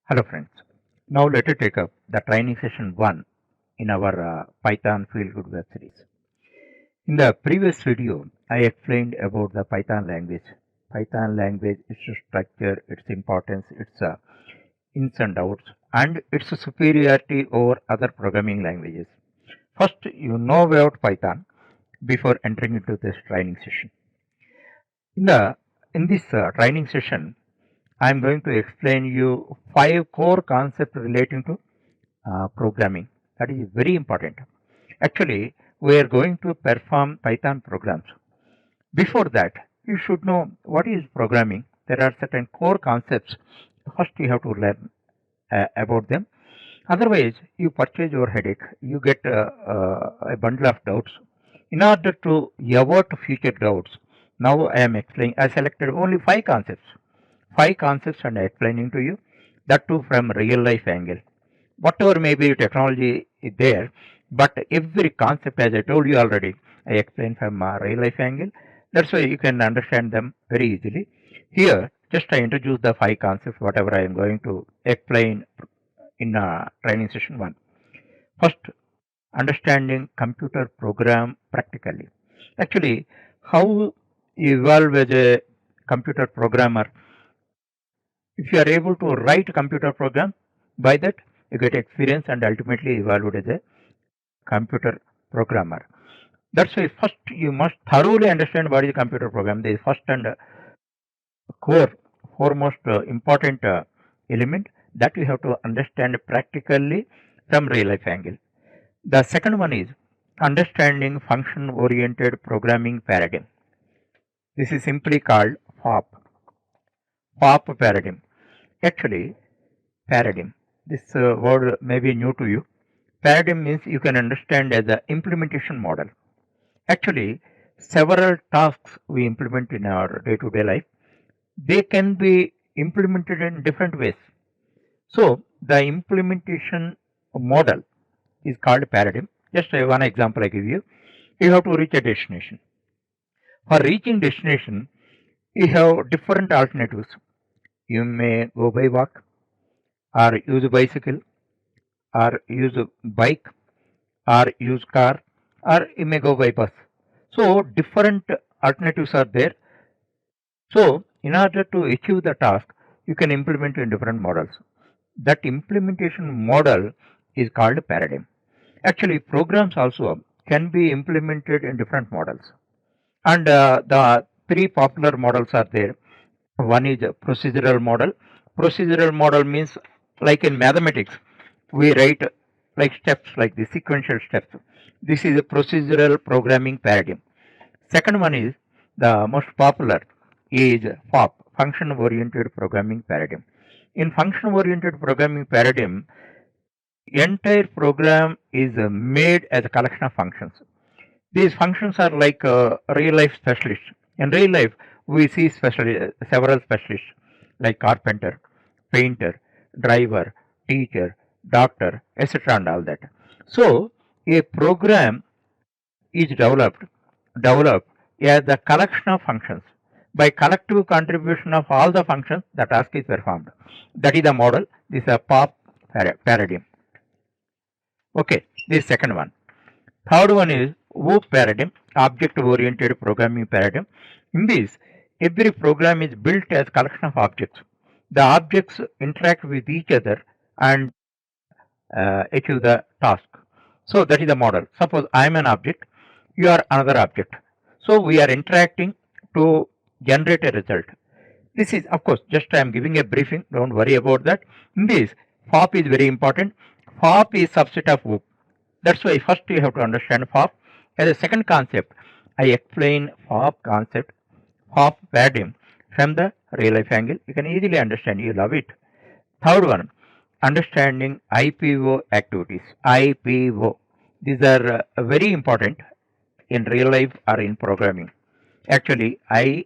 Hello friends. Now let us take up the training session 1 in our Python Feel Good web series. In the previous video, I explained about the Python language. Python language, its structure, its importance, its ins and outs, and its superiority over other programming languages. First, you know about Python before entering into this training session. In this training session, I am going to explain you 5 core concepts relating to programming. That is very important. Actually, we are going to perform Python programs. Before that, you should know what is programming. There are certain core concepts. First, you have to learn about them. Otherwise, you purchase your headache. You get a bundle of doubts. In order to avoid future doubts, now I am explaining. I selected only 5 concepts. 5 concepts and explaining to you, that too from real life angle. Whatever may be technology is there, but every concept, as I told you already, I explain from a real life angle. That's why you can understand them very easily. Here, just I introduce the 5 concepts, whatever I am going to explain in training session 1. First, understanding computer program practically. Actually, how you evolve as a computer programmer. If you are able to write a computer program, by that you get experience and ultimately evolved as a computer programmer. That's why first you must thoroughly understand what is a computer program. The first and foremost important element that you have to understand practically from real life angle. The second one is understanding function oriented programming paradigm. This is simply called FOP paradigm. Actually, paradigm, this word may be new to you. Paradigm means you can understand as an implementation model. Actually, several tasks we implement in our day-to-day life, they can be implemented in different ways. So, the implementation model is called paradigm. Just one example I give you. You have to reach a destination. For reaching destination, you have different alternatives. You may go by walk, or use a bicycle, or use a bike, or use car, or you may go by bus. So different alternatives are there. So in order to achieve the task, you can implement in different models. That implementation model is called paradigm. Actually, programs also can be implemented in different models. And the 3 popular models are there. One is a procedural model. Procedural model means, like in mathematics, we write like steps, like the sequential steps. This is a procedural programming paradigm. Second one is the most popular is FOP, function oriented programming paradigm. In function oriented programming paradigm, entire program is made as a collection of functions. These functions are like real life specialists. In real life, we see several specialists like carpenter, painter, driver, teacher, doctor, etc. and all that. So, a program is developed as the collection of functions. By collective contribution of all the functions, the task is performed. That is the model. This is a POP paradigm. Okay, this is second one. Third one is OOP paradigm, object-oriented programming paradigm. In this, every program is built as collection of objects. The objects interact with each other and achieve the task. So that is the model. Suppose I am an object, you are another object. So we are interacting to generate a result. This is, of course, just I am giving a briefing. Don't worry about that. In this, FOP is very important. FOP is subset of OOP. That's why first you have to understand FOP. As a second concept, I explain FOP concept, FOP paradigm from the real life angle. You can easily understand. You love it. Third one, understanding IPO activities. IPO. These are very important in real life or in programming. Actually, I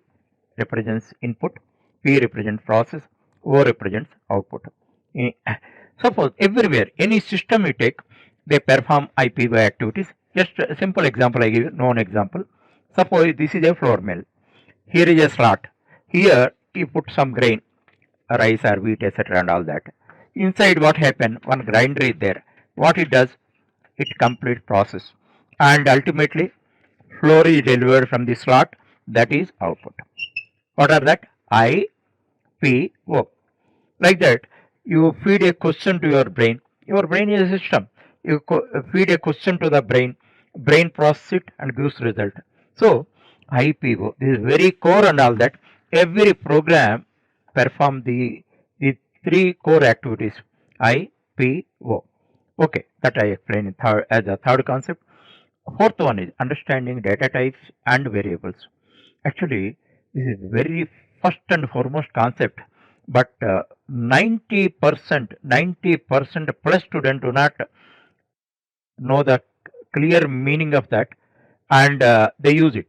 represents input, P represents process, O represents output. Suppose everywhere, any system you take, they perform IPO activities. Just a simple example I give you, known example. Suppose this is a flour mill. Here is a slot. Here you put some grain, rice or wheat, etc. and all that. inside what happened, one grinder is there. What it does, it complete process, and ultimately floor is delivered from the slot, that is output. What are that? I, P, O. Like that, you feed a question to your brain. Your brain is a system. You feed a question to the brain processes it and gives result. So IPO, this is very core and all that. Every program perform the three core activities, IPO. Okay, that I explained in as a third concept. Fourth one is understanding data types and variables. Actually, this is very first and foremost concept, but 90%, 90% plus students do not know the clear meaning of that, and they use it.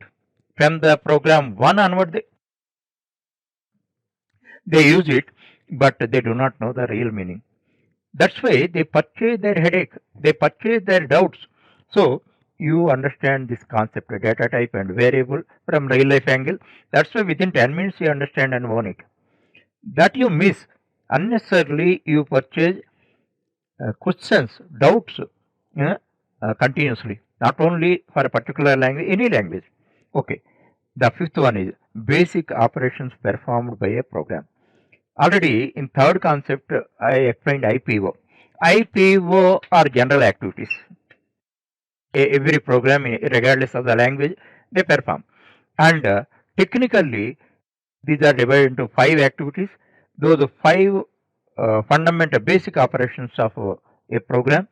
From the program 1 onward, they use it, but they do not know the real meaning. That's why they purchase their headache, they purchase their doubts. So you understand this concept of data type and variable from real life angle. That's why within 10 minutes you understand and own it. That you miss unnecessarily, you purchase questions, doubts continuously, not only for a particular language, any language. Okay. The fifth one is basic operations performed by a program. Already in third concept, I explained IPO. IPO are general activities. Every program, regardless of the language, they perform. And technically, these are divided into 5 activities. Those 5 fundamental basic operations of a program.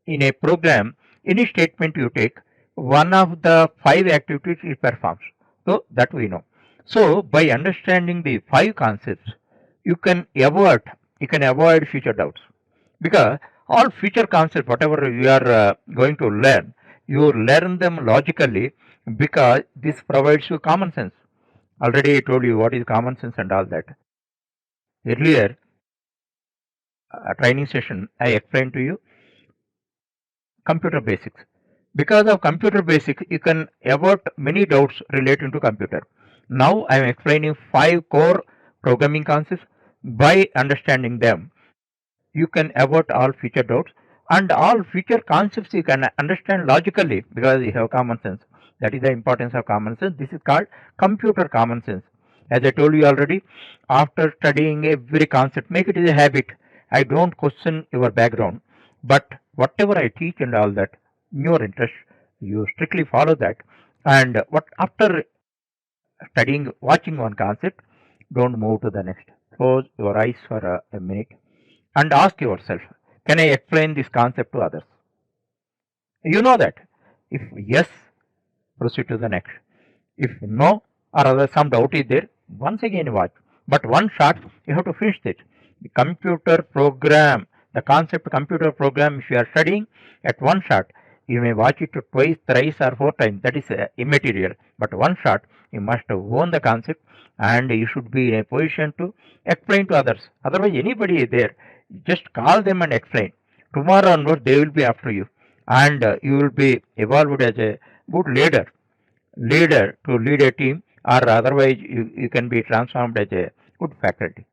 In a program, any statement you take, one of the 5 activities it performs. So that we know. So by understanding the 5 concepts, you can avoid future doubts, because all future concepts, whatever you are going to learn, you learn them logically, because this provides you common sense. Already I told you what is common sense and all that. Earlier training session I explained to you computer basics. Because of computer basics, you can avoid many doubts relating to computer. Now I am explaining 5 core programming concepts. By understanding them, you can avoid all future doubts, and all future concepts you can understand logically, because you have common sense. That is the importance of common sense. This is called computer common sense. As I told you already, after studying every concept, make it a habit. I don't question your background, but whatever I teach and all that, in your interest, you strictly follow that. And what after studying, watching one concept, don't move to the next. Close your eyes for a minute and ask yourself, can I explain this concept to others? You know that. If yes, proceed to the next. If no, or other some doubt is there, once again watch. But one shot, you have to finish it. The computer program, the concept computer program, if you are studying at one shot, you may watch it twice, thrice, or 4 times. That is immaterial. But one shot, you must own the concept, and you should be in a position to explain to others. Otherwise, anybody is there, just call them and explain. Tomorrow onward, they will be after you, and you will be evolved as a good leader to lead a team, or otherwise you can be transformed as a good faculty.